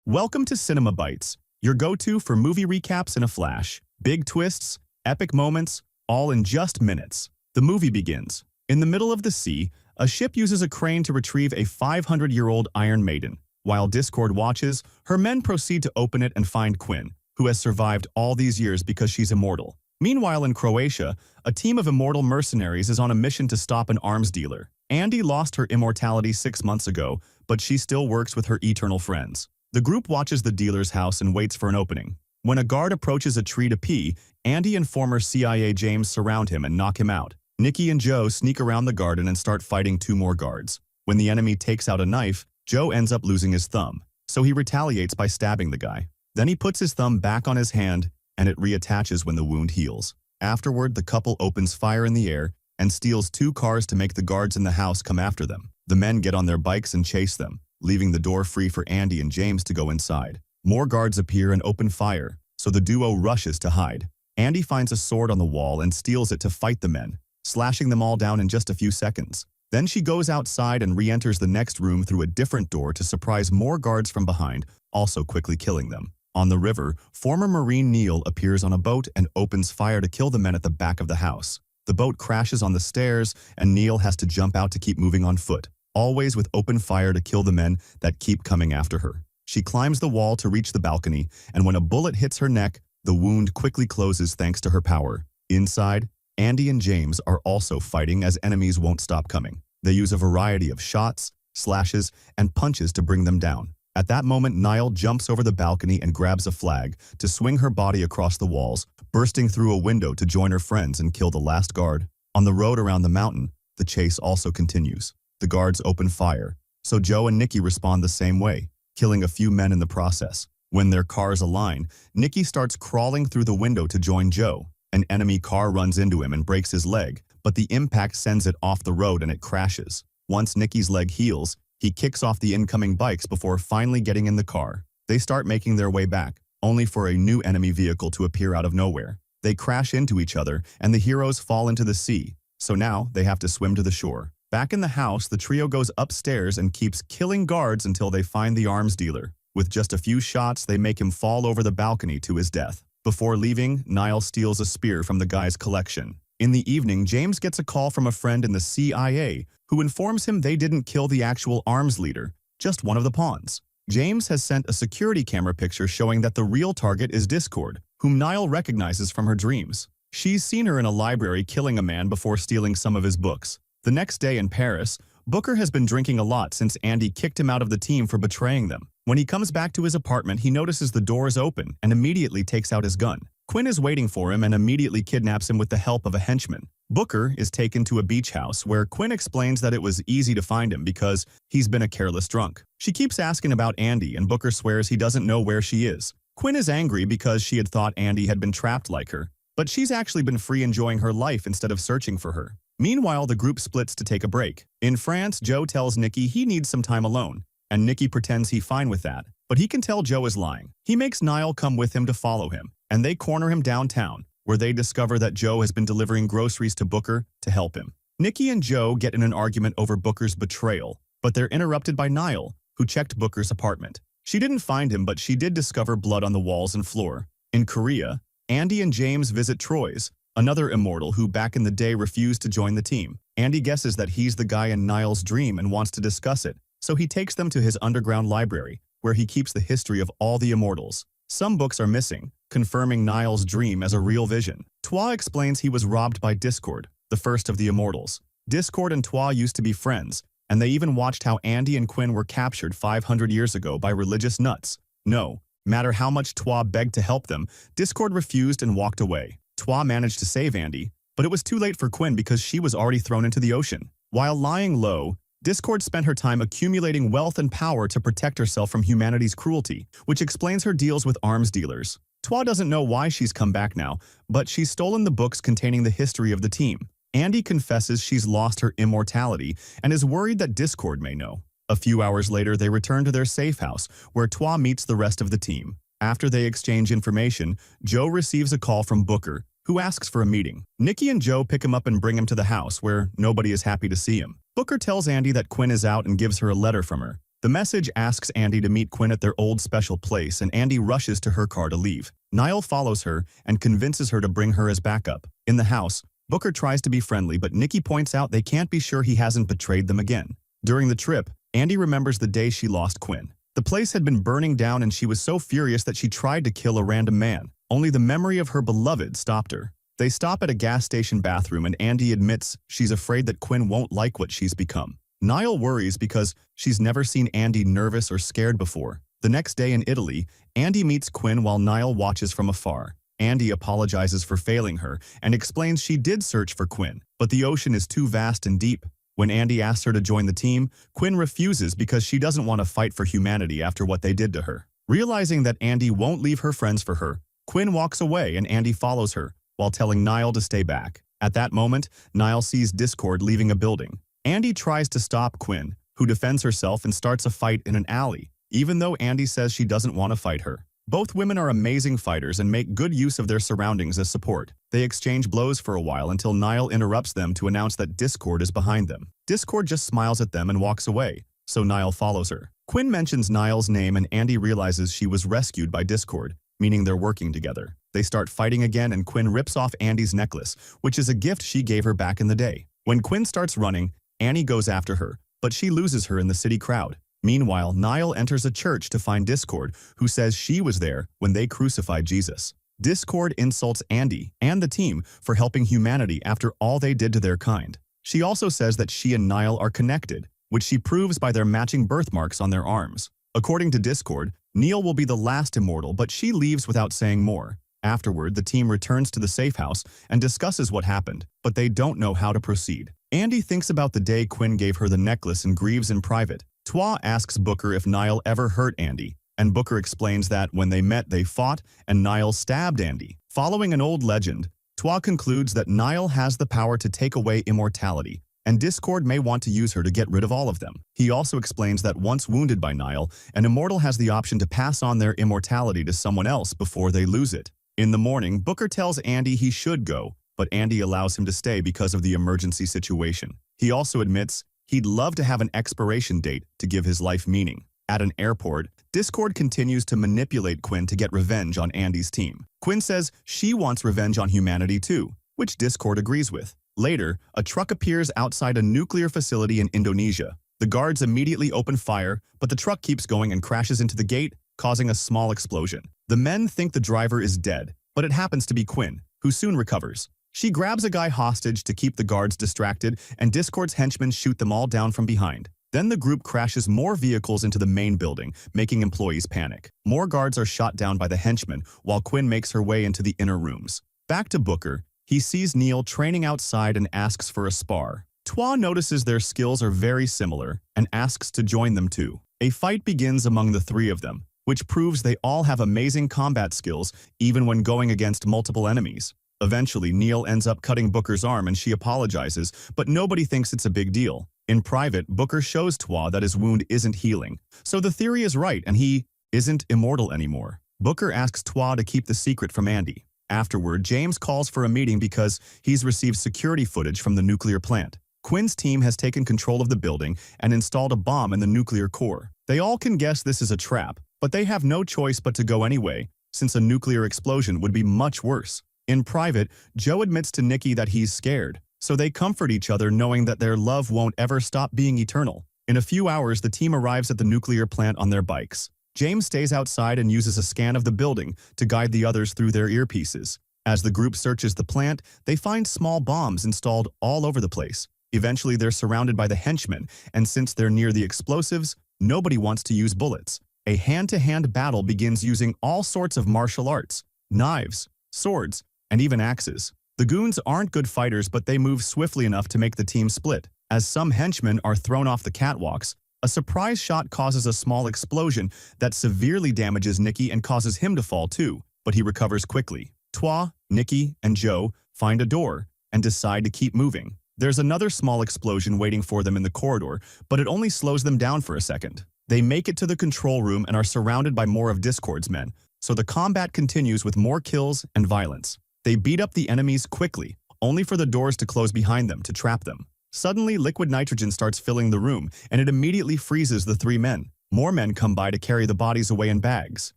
Welcome to Cinema Bites, your go-to for movie recaps in a flash. Big twists, epic moments, all in just minutes. The movie begins. In the middle of the sea, a ship uses a crane to retrieve a 500-year-old Iron Maiden. While Discord watches, her men proceed to open it and find Quinn, who has survived all these years because she's immortal. Meanwhile, in Croatia, a team of immortal mercenaries is on a mission to stop an arms dealer. Andy lost her immortality 6 months ago, but she still works with her eternal friends. The group watches the dealer's house and waits for an opening. When a guard approaches a tree to pee, Andy and former CIA James surround him and knock him out. Nikki and Joe sneak around the garden and start fighting 2 more guards. When the enemy takes out a knife, Joe ends up losing his thumb, so he retaliates by stabbing the guy. Then he puts his thumb back on his hand, and it reattaches when the wound heals. Afterward, the couple opens fire in the air and steals 2 cars to make the guards in the house come after them. The men get on their bikes and chase them, leaving the door free for Andy and James to go inside. More guards appear and open fire, so the duo rushes to hide. Andy finds a sword on the wall and steals it to fight the men, slashing them all down in just a few seconds. Then she goes outside and re-enters the next room through a different door to surprise more guards from behind, also quickly killing them. On the river, former Marine Neil appears on a boat and opens fire to kill the men at the back of the house. The boat crashes on the stairs, and Neil has to jump out to keep moving on foot, always with open fire to kill the men that keep coming after her. She climbs the wall to reach the balcony, and when a bullet hits her neck, the wound quickly closes thanks to her power. Inside, Andy and James are also fighting as enemies won't stop coming. They use a variety of shots, slashes, and punches to bring them down. At that moment, Niall jumps over the balcony and grabs a flag to swing her body across the walls, bursting through a window to join her friends and kill the last guard. On the road around the mountain, the chase also continues. The guards open fire, so Joe and Nikki respond the same way, killing a few men in the process. When their cars align, Nikki starts crawling through the window to join Joe. An enemy car runs into him and breaks his leg, but the impact sends it off the road and it crashes. Once Nikki's leg heals, he kicks off the incoming bikes before finally getting in the car. They start making their way back, only for a new enemy vehicle to appear out of nowhere. They crash into each other, and the heroes fall into the sea, so now they have to swim to the shore. Back in the house, the trio goes upstairs and keeps killing guards until they find the arms dealer. With just a few shots, they make him fall over the balcony to his death. Before leaving, Niall steals a spear from the guy's collection. In the evening, James gets a call from a friend in the CIA who informs him they didn't kill the actual arms leader, just one of the pawns. James has sent a security camera picture showing that the real target is Discord, whom Niall recognizes from her dreams. She's seen her in a library killing a man before stealing some of his books. The next day in Paris, Booker has been drinking a lot since Andy kicked him out of the team for betraying them. When he comes back to his apartment, he notices the door is open and immediately takes out his gun. Quinn is waiting for him and immediately kidnaps him with the help of a henchman. Booker is taken to a beach house where Quinn explains that it was easy to find him because he's been a careless drunk. She keeps asking about Andy and Booker swears he doesn't know where she is. Quinn is angry because she had thought Andy had been trapped like her, but she's actually been free enjoying her life instead of searching for her. Meanwhile, the group splits to take a break. In France, Joe tells Nikki he needs some time alone, and Nikki pretends he's fine with that, but he can tell Joe is lying. He makes Niall come with him to follow him, and they corner him downtown, where they discover that Joe has been delivering groceries to Booker to help him. Nikki and Joe get in an argument over Booker's betrayal, but they're interrupted by Niall, who checked Booker's apartment. She didn't find him, but she did discover blood on the walls and floor. In Korea, Andy and James visit Troy's, another immortal who back in the day refused to join the team. Andy guesses that he's the guy in Niall's dream and wants to discuss it, so he takes them to his underground library, where he keeps the history of all the immortals. Some books are missing, confirming Niall's dream as a real vision. Twa explains he was robbed by Discord, the first of the immortals. Discord and Twa used to be friends, and they even watched how Andy and Quinn were captured 500 years ago by religious nuts. No matter how much Twa begged to help them, Discord refused and walked away. Twa managed to save Andy, but it was too late for Quinn because she was already thrown into the ocean. While lying low, Discord spent her time accumulating wealth and power to protect herself from humanity's cruelty, which explains her deals with arms dealers. Twa doesn't know why she's come back now, but she's stolen the books containing the history of the team. Andy confesses she's lost her immortality and is worried that Discord may know. A few hours later, they return to their safe house, where Twa meets the rest of the team. After they exchange information, Joe receives a call from Booker, who asks for a meeting. Nikki and Joe pick him up and bring him to the house, where nobody is happy to see him. Booker tells Andy that Quinn is out and gives her a letter from her. The message asks Andy to meet Quinn at their old special place, and Andy rushes to her car to leave. Niall follows her and convinces her to bring her as backup. In the house, Booker tries to be friendly, but Nikki points out they can't be sure he hasn't betrayed them again. During the trip, Andy remembers the day she lost Quinn. The place had been burning down and she was so furious that she tried to kill a random man. Only the memory of her beloved stopped her. They stop at a gas station bathroom and Andy admits she's afraid that Quinn won't like what she's become. Niall worries because she's never seen Andy nervous or scared before. The next day in Italy, Andy meets Quinn while Niall watches from afar. Andy apologizes for failing her and explains she did search for Quinn, but the ocean is too vast and deep. When Andy asks her to join the team, Quinn refuses because she doesn't want to fight for humanity after what they did to her. Realizing that Andy won't leave her friends for her, Quinn walks away and Andy follows her, while telling Niall to stay back. At that moment, Niall sees Discord leaving a building. Andy tries to stop Quinn, who defends herself and starts a fight in an alley, even though Andy says she doesn't want to fight her. Both women are amazing fighters and make good use of their surroundings as support. They exchange blows for a while until Niall interrupts them to announce that Discord is behind them. Discord just smiles at them and walks away, so Niall follows her. Quinn mentions Niall's name and Andy realizes she was rescued by Discord, meaning they're working together. They start fighting again and Quinn rips off Andy's necklace, which is a gift she gave her back in the day. When Quinn starts running, Annie goes after her, but she loses her in the city crowd. Meanwhile, Niall enters a church to find Discord, who says she was there when they crucified Jesus. Discord insults Andy and the team for helping humanity after all they did to their kind. She also says that she and Niall are connected, which she proves by their matching birthmarks on their arms. According to Discord, Neil will be the last immortal, but she leaves without saying more. Afterward, the team returns to the safe house and discusses what happened, but they don't know how to proceed. Andy thinks about the day Quinn gave her the necklace and grieves in private. Twa asks Booker if Niall ever hurt Andy, and Booker explains that when they met they fought and Niall stabbed Andy. Following an old legend, Twa concludes that Niall has the power to take away immortality, and Discord may want to use her to get rid of all of them. He also explains that once wounded by Niall, an immortal has the option to pass on their immortality to someone else before they lose it. In the morning, Booker tells Andy he should go, but Andy allows him to stay because of the emergency situation. He also admits he'd love to have an expiration date to give his life meaning. At an airport, Discord continues to manipulate Quinn to get revenge on Andy's team. Quinn says she wants revenge on humanity too, which Discord agrees with. Later, a truck appears outside a nuclear facility in Indonesia. The guards immediately open fire, but the truck keeps going and crashes into the gate, causing a small explosion. The men think the driver is dead, but it happens to be Quinn, who soon recovers. She grabs a guy hostage to keep the guards distracted, and Discord's henchmen shoot them all down from behind. Then the group crashes more vehicles into the main building, making employees panic. More guards are shot down by the henchmen, while Quinn makes her way into the inner rooms. Back to Booker, he sees Neil training outside and asks for a spar. Twa notices their skills are very similar and asks to join them too. A fight begins among the three of them, which proves they all have amazing combat skills even when going against multiple enemies. Eventually, Neil ends up cutting Booker's arm and she apologizes, but nobody thinks it's a big deal. In private, Booker shows Twa that his wound isn't healing, so the theory is right and he isn't immortal anymore. Booker asks Twa to keep the secret from Andy. Afterward, James calls for a meeting because he's received security footage from the nuclear plant. Quinn's team has taken control of the building and installed a bomb in the nuclear core. They all can guess this is a trap, but they have no choice but to go anyway, since a nuclear explosion would be much worse. In private, Joe admits to Nikki that he's scared, so they comfort each other knowing that their love won't ever stop being eternal. In a few hours, the team arrives at the nuclear plant on their bikes. James stays outside and uses a scan of the building to guide the others through their earpieces. As the group searches the plant, they find small bombs installed all over the place. Eventually, they're surrounded by the henchmen, and since they're near the explosives, nobody wants to use bullets. A hand-to-hand battle begins using all sorts of martial arts, knives, swords, and even axes. The goons aren't good fighters, but they move swiftly enough to make the team split. As some henchmen are thrown off the catwalks, a surprise shot causes a small explosion that severely damages Nikki and causes him to fall too, but he recovers quickly. Twa, Nikki, and Joe find a door and decide to keep moving. There's another small explosion waiting for them in the corridor, but it only slows them down for a second. They make it to the control room and are surrounded by more of Discord's men, so the combat continues with more kills and violence. They beat up the enemies quickly, only for the doors to close behind them to trap them. Suddenly, liquid nitrogen starts filling the room, and it immediately freezes the three men. More men come by to carry the bodies away in bags.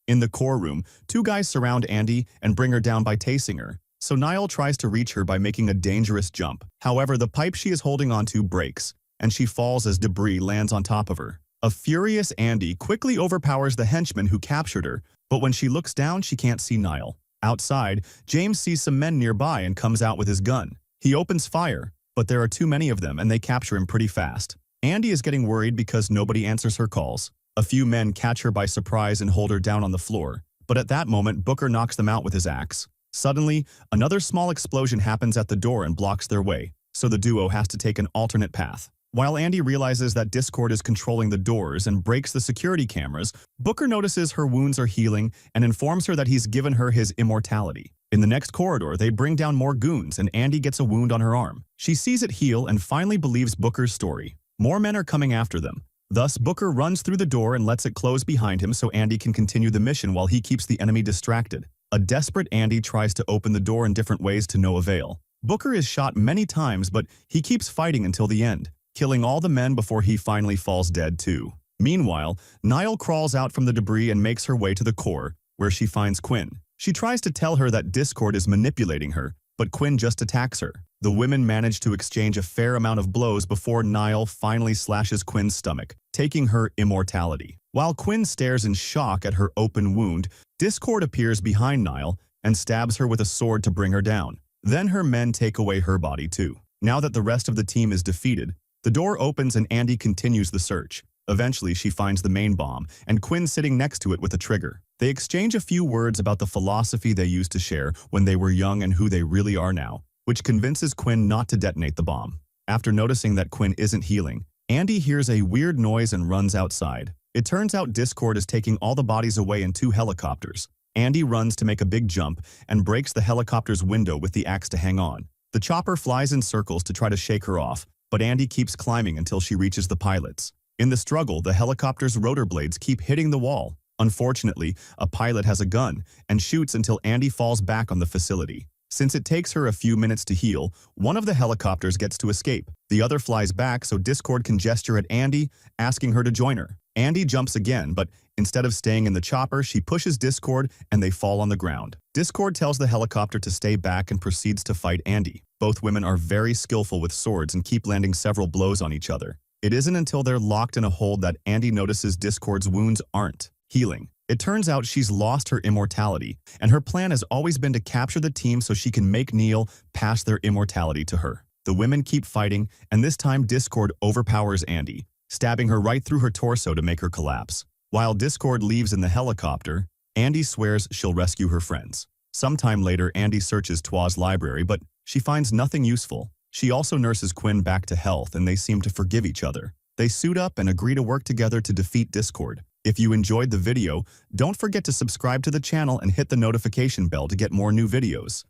In the core room, two guys surround Andy and bring her down by tasing her. So Niall tries to reach her by making a dangerous jump. However, the pipe she is holding onto breaks, and she falls as debris lands on top of her. A furious Andy quickly overpowers the henchman who captured her, but when she looks down, she can't see Niall. Outside, James sees some men nearby and comes out with his gun. He opens fire, but there are too many of them and they capture him pretty fast. Andy is getting worried because nobody answers her calls. A few men catch her by surprise and hold her down on the floor, but at that moment, Booker knocks them out with his axe. Suddenly, another small explosion happens at the door and blocks their way, so the duo has to take an alternate path. While Andy realizes that Discord is controlling the doors and breaks the security cameras, Booker notices her wounds are healing and informs her that he's given her his immortality. In the next corridor, they bring down more goons and Andy gets a wound on her arm. She sees it heal and finally believes Booker's story. More men are coming after them. Thus, Booker runs through the door and lets it close behind him so Andy can continue the mission while he keeps the enemy distracted. A desperate Andy tries to open the door in different ways to no avail. Booker is shot many times, but he keeps fighting until the end, killing all the men before he finally falls dead too. Meanwhile, Niall crawls out from the debris and makes her way to the core, where she finds Quinn. She tries to tell her that Discord is manipulating her, but Quinn just attacks her. The women manage to exchange a fair amount of blows before Niall finally slashes Quinn's stomach, taking her immortality. While Quinn stares in shock at her open wound, Discord appears behind Niall and stabs her with a sword to bring her down. Then her men take away her body too. Now that the rest of the team is defeated, the door opens and Andy continues the search. Eventually, she finds the main bomb, and Quinn sitting next to it with a trigger. They exchange a few words about the philosophy they used to share when they were young and who they really are now, which convinces Quinn not to detonate the bomb. After noticing that Quinn isn't healing, Andy hears a weird noise and runs outside. It turns out Discord is taking all the bodies away in two helicopters. Andy runs to make a big jump and breaks the helicopter's window with the axe to hang on. The chopper flies in circles to try to shake her off, but Andy keeps climbing until she reaches the pilots. In the struggle, the helicopter's rotor blades keep hitting the wall. Unfortunately, a pilot has a gun and shoots until Andy falls back on the facility. Since it takes her a few minutes to heal, one of the helicopters gets to escape. The other flies back so Discord can gesture at Andy, asking her to join her. Andy jumps again, but instead of staying in the chopper, she pushes Discord and they fall on the ground. Discord tells the helicopter to stay back and proceeds to fight Andy. Both women are very skillful with swords and keep landing several blows on each other. It isn't until they're locked in a hold that Andy notices Discord's wounds aren't healing. It turns out she's lost her immortality, and her plan has always been to capture the team so she can make Neil pass their immortality to her. The women keep fighting, and this time Discord overpowers Andy, stabbing her right through her torso to make her collapse. While Discord leaves in the helicopter, Andy swears she'll rescue her friends. Sometime later, Andy searches Twa's library, but she finds nothing useful. She also nurses Quinn back to health and they seem to forgive each other. They suit up and agree to work together to defeat Discord. If you enjoyed the video, don't forget to subscribe to the channel and hit the notification bell to get more new videos.